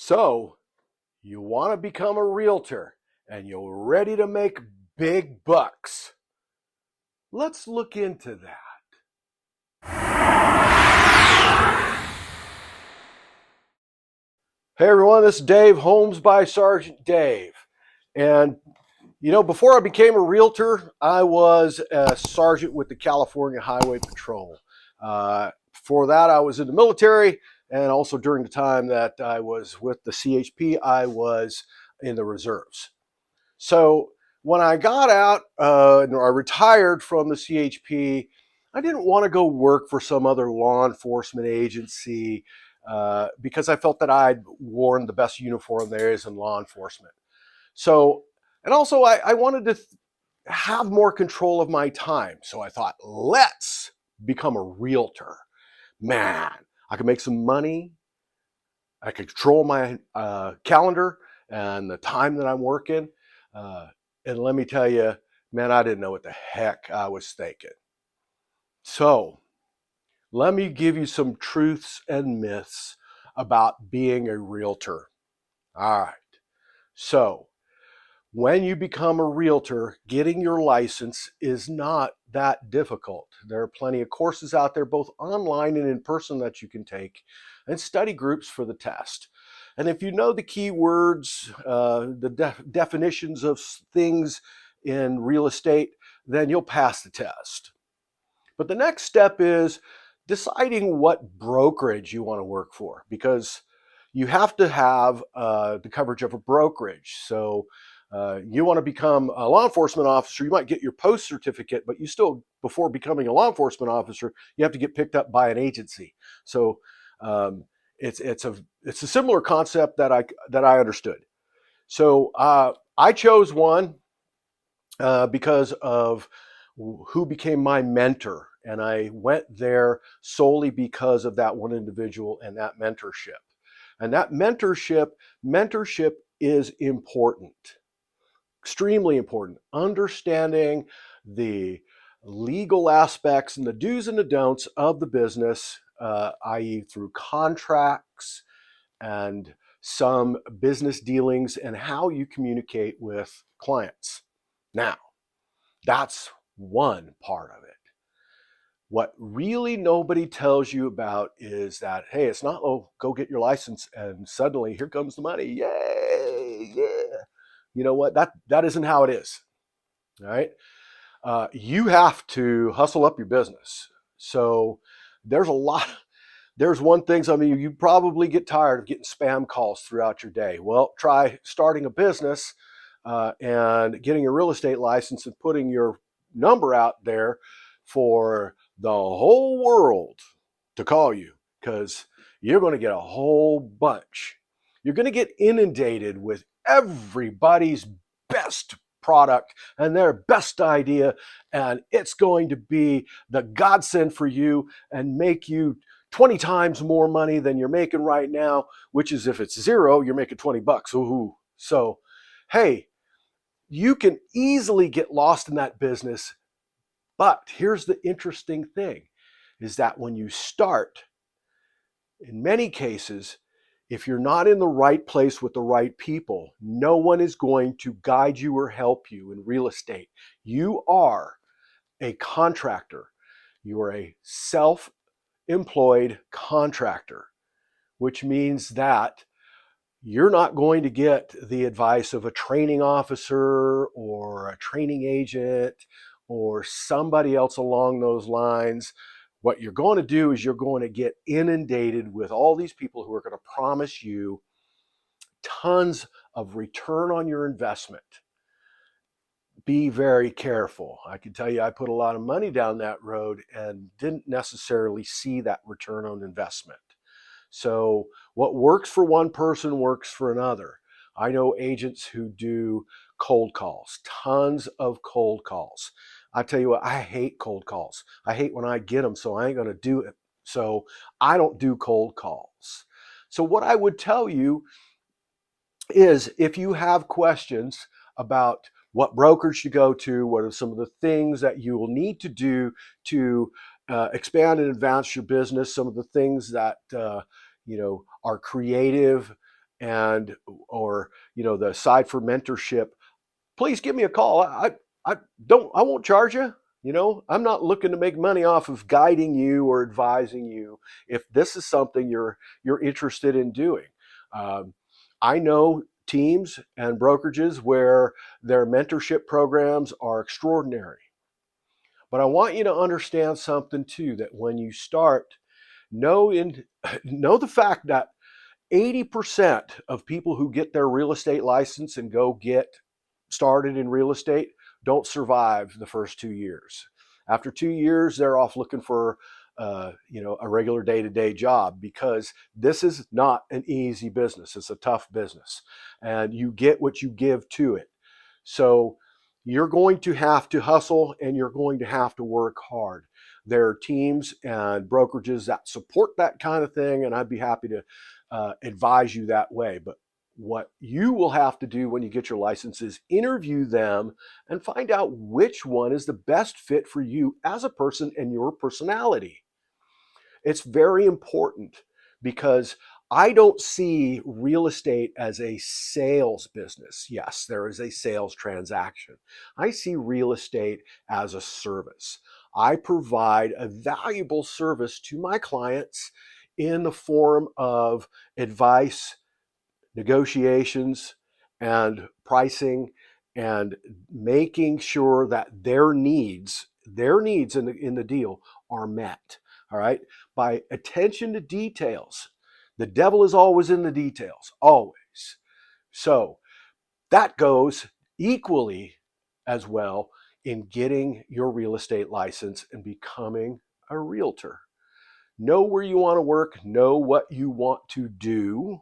So, you want to become a realtor and you're ready to make big bucks. Let's look into that. Hey everyone, this is Dave, Homes by Sergeant Dave. And before I became a realtor, I was a sergeant with the California Highway Patrol. Before that, I was in the military, and also during the time that I was with the CHP, I was in the reserves. So when I got out, I retired from the CHP, I didn't want to go work for some other law enforcement agency because I felt that I'd worn the best uniform there is in law enforcement. So, and also I wanted to have more control of my time. So I thought, let's become a realtor. Man, I could make some money. I could control my calendar and the time that I'm working. And let me tell you, man, I didn't know what the heck I was thinking. So let me give you some truths and myths about being a realtor. All right. So when you become a realtor, getting your license is not that difficult. There are plenty of courses out there, both online and in person, that you can take, and study groups for the test. And if you know the keywords, the definitions of things in real estate, then you'll pass the test. But the next step is deciding what brokerage you want to work for, because you have to have the coverage of a brokerage. So you want to become a law enforcement officer, you might get your post certificate, but you still, before becoming a law enforcement officer, you have to get picked up by an agency. So it's a similar concept that I understood. So I chose one because of who became my mentor, and I went there solely because of that one individual and that mentorship. And that mentorship is important, extremely important. Understanding the legal aspects and the do's and the don'ts of the business, i.e. through contracts and some business dealings and how you communicate with clients. Now, that's one part of it. What really nobody tells you about is that, hey, it's not, oh, go get your license and suddenly here comes the money. Yay, yeah. You know what? That isn't how it is. All right. You have to hustle up your business. So there's a lot. There's one thing, I mean, you probably get tired of getting spam calls throughout your day. Well, try starting a business and getting a real estate license and putting your number out there for the whole world to call you, because you're going to get a whole bunch. You're going to get inundated with everybody's best product and their best idea, and it's going to be the godsend for you and make you 20 times more money than you're making right now, which is, if it's zero, you're making 20 bucks. Ooh. So, hey, you can easily get lost in that business. But here's the interesting thing, is that when you start, in many cases, if you're not in the right place with the right people, no one is going to guide you or help you in real estate. You are a contractor. You are a self-employed contractor, which means that you're not going to get the advice of a training officer or a training agent or somebody else along those lines. What you're going to do is you're going to get inundated with all these people who are going to promise you tons of return on your investment. Be very careful. I can tell you, I put a lot of money down that road and didn't necessarily see that return on investment. So what works for one person works for another. I know agents who do cold calls, tons of cold calls. I tell you what, I hate cold calls. I hate when I get them, so I ain't going to do it. So I don't do cold calls. So what I would tell you is, if you have questions about what brokers to go to, what are some of the things that you will need to do to expand and advance your business, some of the things that are creative and or the side for mentorship, please give me a call. I won't charge you. I'm not looking to make money off of guiding you or advising you if this is something you're interested in doing. Um, I know teams and brokerages where their mentorship programs are extraordinary. But I want you to understand something too, that when you start, know in know the fact that 80% of people who get their real estate license and go get started in real estate don't survive the first 2 years. After 2 years, they're off looking for a regular day-to-day job, because this is not an easy business. It's a tough business, and you get what you give to it. So you're going to have to hustle, and you're going to have to work hard. There are teams and brokerages that support that kind of thing, and I'd be happy to advise you that way. But what you will have to do when you get your license is interview them and find out which one is the best fit for you as a person and your personality. It's very important, because I don't see real estate as a sales business. Yes, there is a sales transaction. I see real estate as a service. I provide a valuable service to my clients in the form of advice, negotiations, and pricing, and making sure that their needs in the deal are met. All right. By attention to details. The devil is always in the details, always. So that goes equally as well in getting your real estate license and becoming a realtor. Know where you want to work, know what you want to do,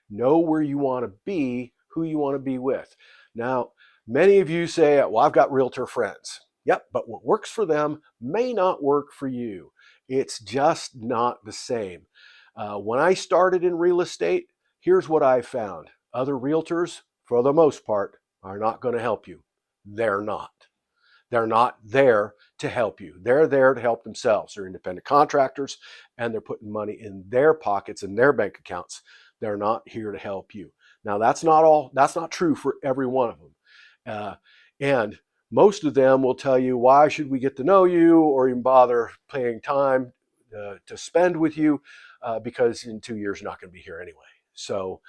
know where you want to be, who you want to be with. Now, many of you say, well, I've got realtor friends. Yep, but what works for them may not work for you. It's just not the same. When I started in real estate, here's what I found. Other realtors, for the most part, are not going to help you. They're not. They're not there to help you. They're there to help themselves. They're independent contractors, and they're putting money in their pockets and their bank accounts. They're not here to help you. Now, that's not true for every one of them. And most of them will tell you, why should we get to know you or even bother paying time to spend with you? Because in 2 years, you're not going to be here anyway. So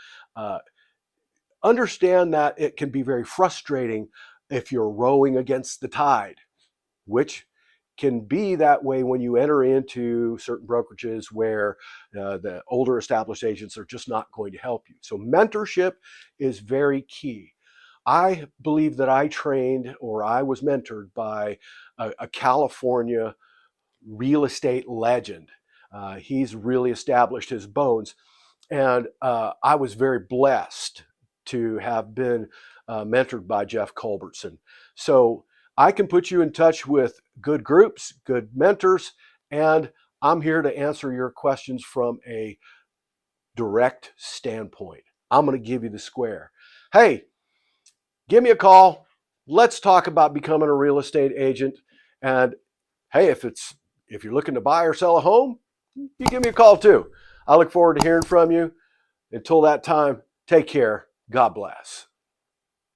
understand that it can be very frustrating if you're rowing against the tide, which can be that way when you enter into certain brokerages where the older established agents are just not going to help you. So mentorship is very key. I believe that I was mentored by a California real estate legend. He's really established his bones, and I was very blessed to have been mentored by Jeff Culbertson. So I can put you in touch with good groups, good mentors, and I'm here to answer your questions from a direct standpoint. I'm going to give you the square. Hey, give me a call. Let's talk about becoming a real estate agent. And hey, if you're looking to buy or sell a home, you give me a call too. I look forward to hearing from you. Until that time, take care. God bless.